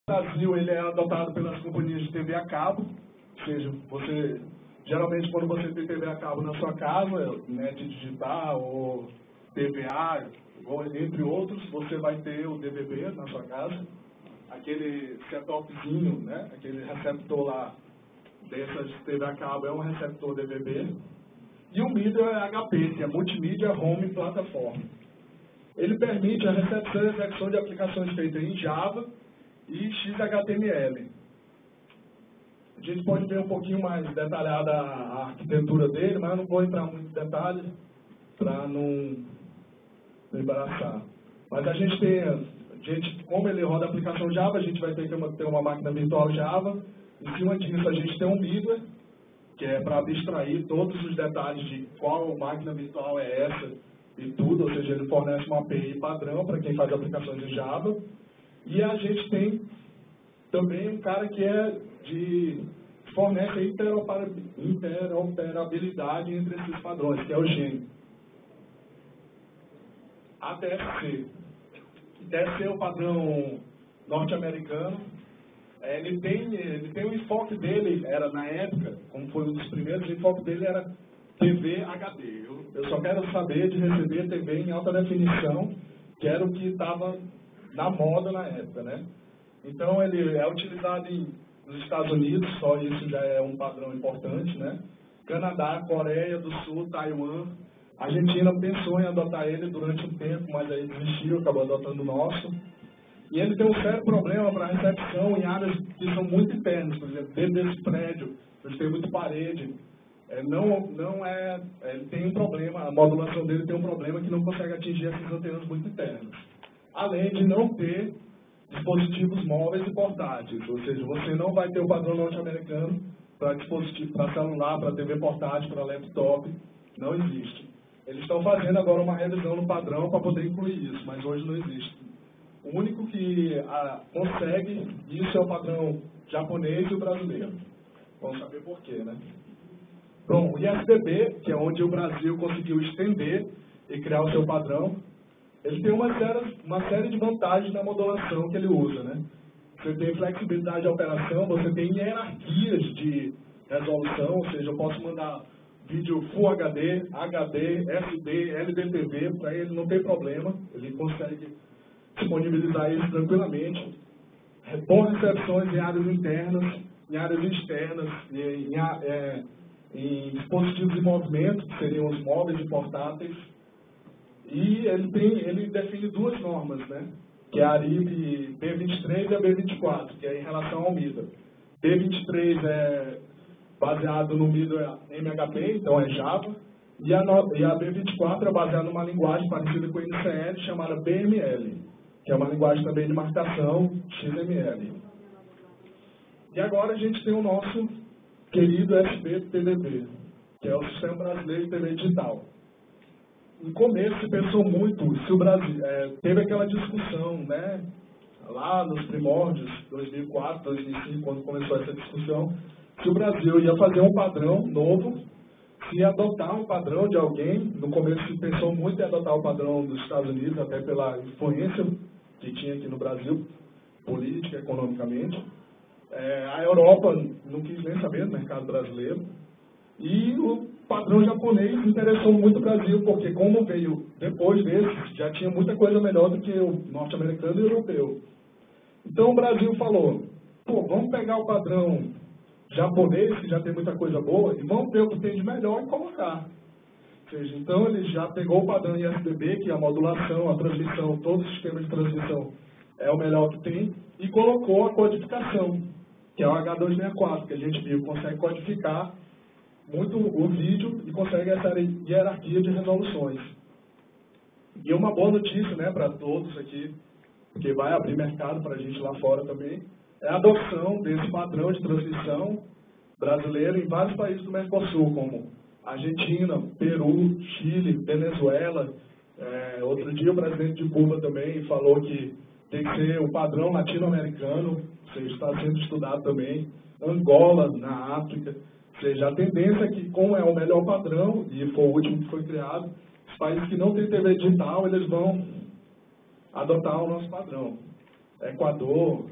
Brasil, ele é adotado pelas companhias de TV a cabo, ou seja, geralmente quando você tem TV a cabo na sua casa, net digital ou TVA, entre outros, você vai ter o DVB na sua casa, aquele set-topzinho, né? Aquele receptor lá dessas TV a cabo é um receptor DVB, e o MIDI é HP, que é Multimídia Home Platform. Ele permite a recepção e execução de aplicações feitas em Java e XHTML. A gente pode ver um pouquinho mais detalhada a arquitetura dele, mas eu não vou entrar muito em detalhe para não embaraçar. Mas a gente tem, como ele roda a aplicação Java, a gente vai ter que ter uma máquina virtual Java. Em cima disso a gente tem um middleware, que é para abstrair todos os detalhes de qual máquina virtual é essa e tudo, ou seja, ele fornece uma API padrão para quem faz aplicações em Java. E a gente tem também um cara que fornece interoperabilidade entre esses padrões, que é o GEN. A TSC. TSC é o padrão norte-americano. Ele tem o enfoque dele, era na época, como foi um dos primeiros, o enfoque dele era TV HD. Eu só quero saber de receber TV em alta definição, que era o que estava na moda na época, né? Então ele é utilizado nos Estados Unidos, só isso já é um padrão importante, né? Canadá, Coreia do Sul, Taiwan. A Argentina pensou em adotar ele durante um tempo, mas aí desistiu, acabou adotando o nosso. E ele tem um sério problema para recepção em áreas que são muito internas, por exemplo, dentro desse prédio, onde tem muita parede. Ele tem um problema, a modulação dele tem um problema que não consegue atingir essas antenas muito internas. Além de não ter dispositivos móveis e portáteis, ou seja, você não vai ter o padrão norte-americano para dispositivo, para celular, para TV portátil, para laptop, não existe. Eles estão fazendo agora uma revisão no padrão para poder incluir isso, mas hoje não existe. O único que consegue isso é o padrão japonês e o brasileiro. Vamos saber por quê, né? Bom, o ISDB, que é onde o Brasil conseguiu estender e criar o seu padrão, ele tem uma série de vantagens na modulação que ele usa, né? Você tem flexibilidade de operação, você tem hierarquias de resolução, ou seja, eu posso mandar vídeo Full HD, HD, SD, LDTV, para ele não tem problema, ele consegue disponibilizar isso tranquilamente. Boas recepções em áreas internas, em áreas externas, em dispositivos em movimento, que seriam os móveis e portáteis. E ele define duas normas, né? Que é a ARIB B23 e a B24, que é em relação ao MIDA. B23 é baseado no MIDA MHP, então é Java, e a B24 é baseada numa linguagem parecida com o NCL, chamada BML, que é uma linguagem também de marcação XML. E agora a gente tem o nosso querido SBTDB, que é o Sistema Brasileiro de TV Digital. No começo se pensou muito se o Brasil... teve aquela discussão, né? Lá nos primórdios, 2004, 2005, quando começou essa discussão, se o Brasil ia fazer um padrão novo, se ia adotar um padrão de alguém. No começo se pensou muito em adotar o padrão dos Estados Unidos, até pela influência que tinha aqui no Brasil, política, economicamente. A Europa não quis nem saber do mercado brasileiro. E o padrão japonês interessou muito o Brasil, porque como veio depois desse, já tinha muita coisa melhor do que o norte-americano e o europeu. Então o Brasil falou, vamos pegar o padrão japonês, que já tem muita coisa boa, e vamos ver o que tem de melhor e colocar. Ou seja, então ele já pegou o padrão ISDB, que é a modulação, a transmissão, todo o sistema de transmissão é o melhor que tem, e colocou a codificação, que é o H264, que a gente viu, consegue codificar muito o vídeo e consegue essa hierarquia de resoluções. E uma boa notícia, né, para todos aqui, porque vai abrir mercado para a gente lá fora também, é a adoção desse padrão de transmissão brasileiro em vários países do Mercosul, como Argentina, Peru, Chile, Venezuela. Outro dia o presidente de Cuba também falou que tem que ser o padrão latino-americano, ou seja, está sendo estudado também. Angola, na África. Ou seja, a tendência é que, como é o melhor padrão, e foi o último que foi criado, os países que não têm TV digital, eles vão adotar o nosso padrão. Equador,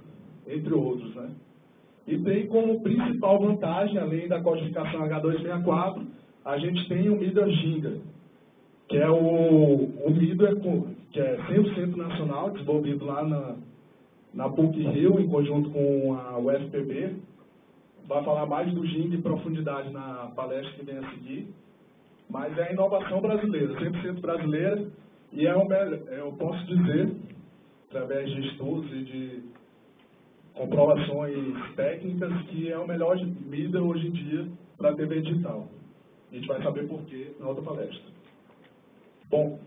entre outros, né? E tem como principal vantagem, além da codificação H264, a gente tem o MIDA Ginga, que é o MIDA, que é 100% nacional, desenvolvido lá na PUC-Rio, em conjunto com a UFPB. Vai falar mais do Ginga em profundidade na palestra que vem a seguir. Mas é a inovação brasileira, 100% brasileira, e eu posso dizer, através de estudos e de comprovações técnicas, que é o melhor MIDA hoje em dia para a TV digital. A gente vai saber por quê na outra palestra. Bom,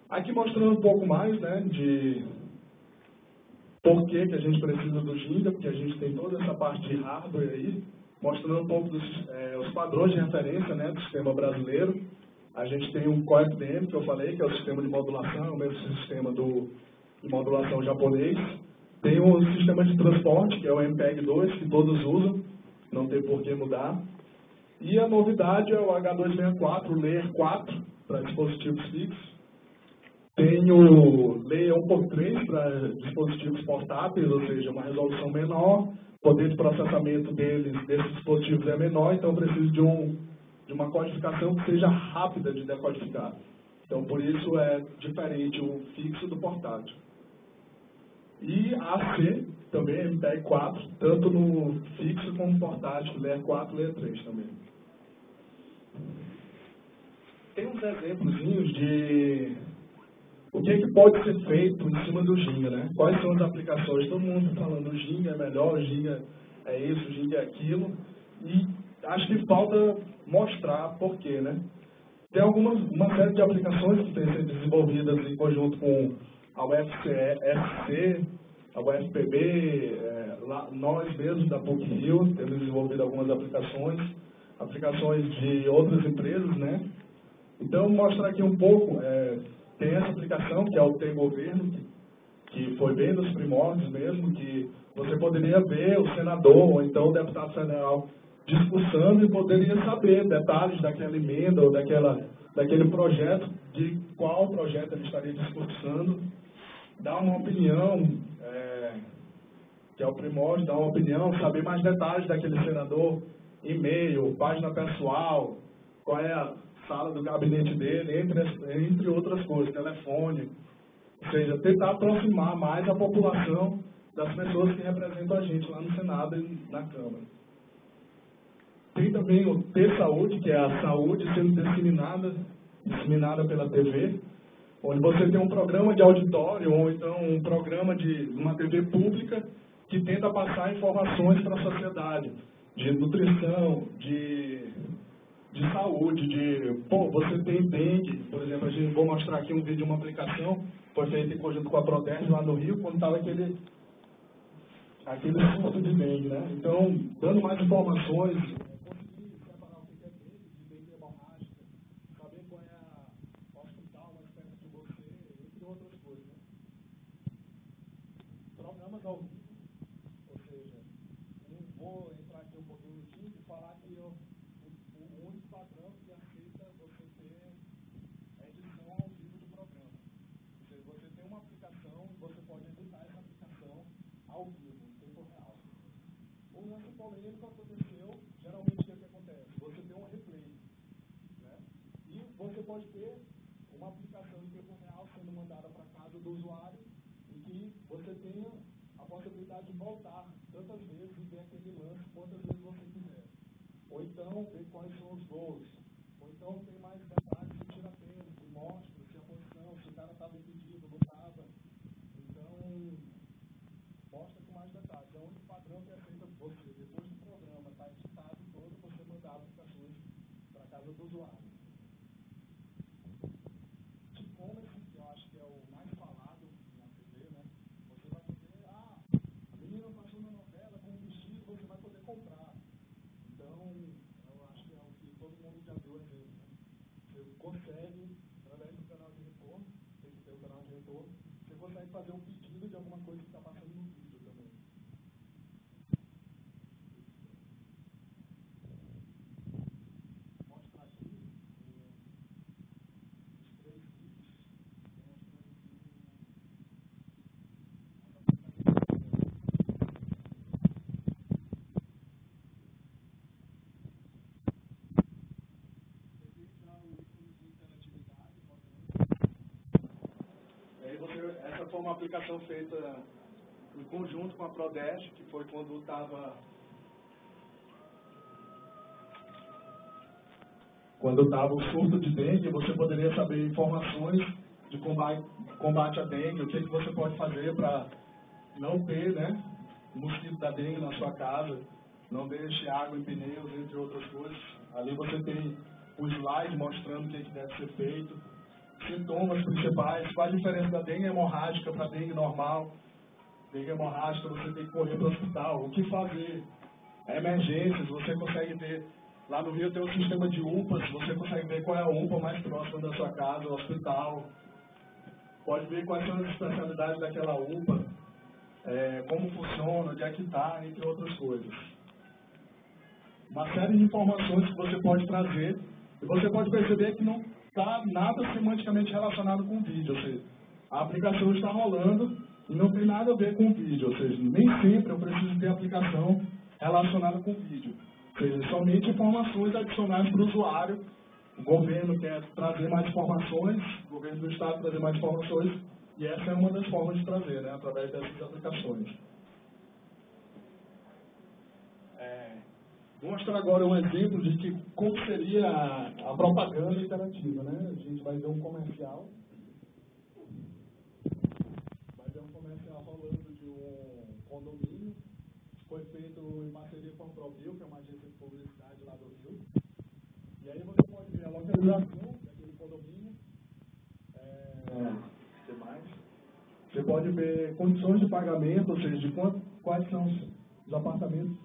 aqui mostrando um pouco mais, né, de por que a gente precisa do Ginga, porque a gente tem toda essa parte de hardware aí, mostrando um pouco os padrões de referência, né, do sistema brasileiro. A gente tem um CoFDM, que eu falei, que é o sistema de modulação, é o mesmo sistema de modulação japonês. Tem o sistema de transporte, que é o MPEG-2, que todos usam, não tem por que mudar. E a novidade é o H264, o Layer 4, para dispositivos fixos. Tem o Layer 1.3 para dispositivos portáteis, ou seja, uma resolução menor, o poder de processamento desses dispositivos é menor, então precisa de uma codificação que seja rápida de decodificar. Então, por isso é diferente o fixo do portátil. E AC, também MPEG 4, tanto no fixo como no portátil, Layer 4 e Layer 3 também. Tem uns exemplozinhos de o que pode ser feito em cima do Ginga, né? Quais são as aplicações? Todo mundo está falando o Ginga é melhor, o Ginga é isso, o Ginga é aquilo. E acho que falta mostrar por quê, né? Tem uma série de aplicações que têm sido desenvolvidas em conjunto com a UFC, a UFPB, nós mesmos da PUC-Rio temos desenvolvido algumas aplicações de outras empresas, né? Então, mostrar aqui um pouco, tem essa aplicação que é o T-Governo, que foi bem dos primórdios mesmo, que você poderia ver o senador ou então o deputado federal discursando e poderia saber detalhes daquela emenda ou daquele projeto, de qual projeto ele estaria discursando, dar uma opinião, que é o primórdio, dar uma opinião, saber mais detalhes daquele senador, e-mail, página pessoal, qual é a sala do gabinete dele, entre outras coisas, telefone, ou seja, tentar aproximar mais a população das pessoas que representam a gente lá no Senado e na Câmara. Tem também o T-Saúde, que é a saúde sendo disseminada pela TV, onde você tem um programa de auditório ou então um programa de uma TV pública que tenta passar informações para a sociedade, de nutrição, de saúde, você tem dengue, por exemplo, vou mostrar aqui um vídeo de uma aplicação, foi feita em conjunto com a Proteste lá no Rio, quando estava aquele surto de dengue, né? Então, dando mais informações, conseguir separar o que é dengue hemorrágica, saber qual é o hospital mais perto de você, entre outras coisas, né? Programas ao vivo, ou seja, não vou entrar aqui um pouquinho no time e falar que o único padrão que aceita você ter edição ao vivo do programa. Ou seja, você tem uma aplicação, você pode editar essa aplicação ao vivo, em tempo real. O lance polêmico aconteceu, geralmente o que acontece? Você tem um replay, né? E você pode ter uma aplicação em tempo real sendo mandada para casa do usuário e que você tenha a possibilidade de voltar tantas vezes e ver aquele lance quantas vezes você quiser. Ou então, ver quais são os gols. Ou então, tem mais detalhes que tira tempo, que mostra se a posição, se o cara estava impedido, não estava. Então, mostra com mais detalhes. É o único padrão que aceita você. Depois do programa está editado todo, você mandar aplicações para a casa do usuário. E-commerce, que eu acho que é o mais falado na TV, né? Você vai poder, a menina passou na novela com um vestido, você vai poder comprar. Então, eu acho que é o que todo mundo já viu exemplo, né? Você consegue, através do canal de retorno, tem que ter o canal de retorno, você consegue fazer um pedido de alguma coisa que está passando no vídeo também. Vou mostrar aqui os 3 vídeos. uma aplicação feita em conjunto com a Prodeste, que foi quando estava o surto de dengue. Você poderia saber informações de combate à dengue, o que você pode fazer para não ter, né, o mosquito da dengue na sua casa, não deixe água em pneus, entre outras coisas. Ali você tem o slide mostrando o que deve ser feito, sintomas principais, qual a diferença da dengue hemorrágica para a dengue normal. Dengue hemorrágica, você tem que correr para o hospital, o que fazer, emergências, você consegue ver, lá no Rio tem um sistema de UPAs, você consegue ver qual é a UPA mais próxima da sua casa, o hospital, pode ver quais são as especialidades daquela UPA, como funciona, onde é que está, entre outras coisas. Uma série de informações que você pode trazer, e você pode perceber que não está nada semanticamente relacionado com o vídeo, ou seja, a aplicação está rolando e não tem nada a ver com o vídeo, ou seja, nem sempre eu preciso ter aplicação relacionada com o vídeo. Ou seja, somente informações adicionais para o usuário. O governo quer trazer mais informações, o governo do estado trazer mais informações, e essa é uma das formas de trazer, né, através dessas aplicações. Vou mostrar agora um exemplo de como seria a propaganda interativa, né? A gente vai ver um comercial. Rolando de um condomínio, foi feito em parceria com a Provil, que é uma agência de publicidade lá do Rio. E aí você pode ver a localização daquele condomínio. Que mais? Você pode ver condições de pagamento, ou seja, de quais são os apartamentos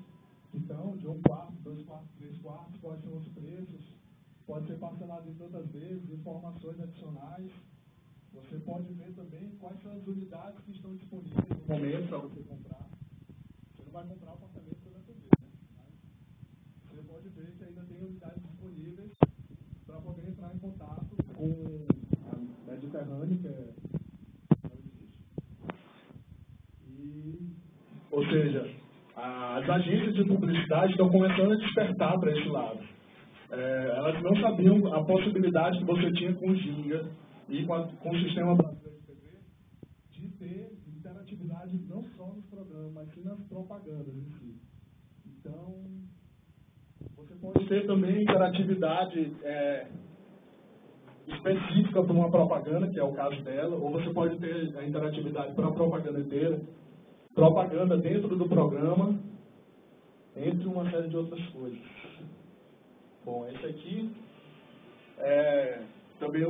que estão, de 1 quarto, 2 quartos, 3 quartos, quais são os preços, pode ser parcelado em tantas vezes, informações adicionais. Você pode ver também quais são as unidades que estão disponíveis no momento para você comprar. Você não vai comprar o apartamento pela TV, né? Mas você pode ver que ainda tem unidades disponíveis para poder entrar em contato com a Mediterrânea, que não existe. Ou seja, as agências de publicidade estão começando a despertar para esse lado. Elas não sabiam a possibilidade que você tinha com o Ginga e com o Sistema Brasileiro de TV, de ter interatividade não só nos programas, mas sim nas propagandas em si. Então, você pode ter também interatividade específica para uma propaganda, que é o caso dela, ou você pode ter a interatividade para a propaganda inteira, propaganda dentro do programa, entre uma série de outras coisas. Bom, esse aqui é também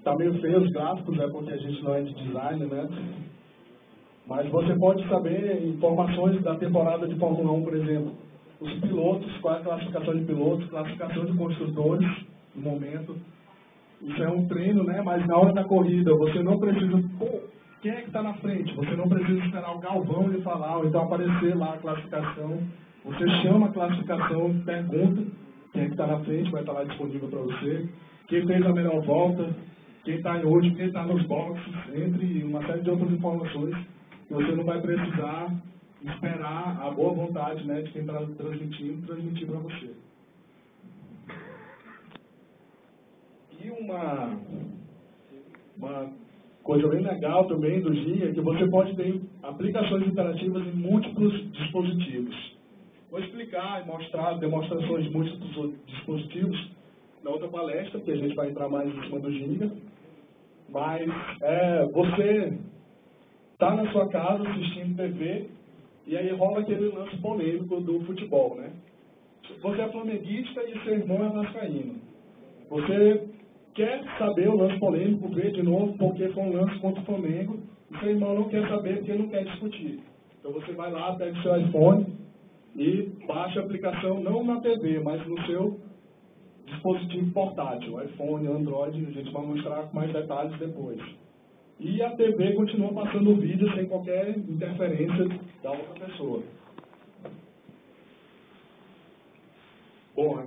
Está meio feio os gráficos, porque a gente não é de design, né? Mas você pode saber informações da temporada de Fórmula 1, por exemplo. Os pilotos, qual é a classificação de pilotos, classificação de construtores, no momento. Isso é um treino, né? Mas na hora da corrida, você não precisa... quem é que está na frente? Você não precisa esperar o Galvão lhe falar, ou então aparecer lá a classificação. Você chama a classificação, pergunta quem é que está na frente, vai estar lá disponível para você. Quem fez a melhor volta, quem está em último, quem está nos boxes, entre uma série de outras informações que você não vai precisar esperar a boa vontade, né, de quem está transmitir para você. E uma coisa bem legal também do Ginga é que você pode ter aplicações interativas em múltiplos dispositivos. Vou explicar e mostrar demonstrações de múltiplos dispositivos na outra palestra, que a gente vai entrar mais em cima do Ginga. Mas você está na sua casa assistindo TV e aí rola aquele lance polêmico do futebol, né? Você é flamenguista e seu irmão é vascaíno. Você quer saber o lance polêmico, ver de novo porque foi um lance contra o Flamengo e seu irmão não quer saber porque não quer discutir. Então você vai lá, pega o seu iPhone e baixa a aplicação não na TV, mas no seu dispositivo portátil, iPhone, Android, a gente vai mostrar com mais detalhes depois. E a TV continua passando o vídeo sem qualquer interferência da outra pessoa. Bom,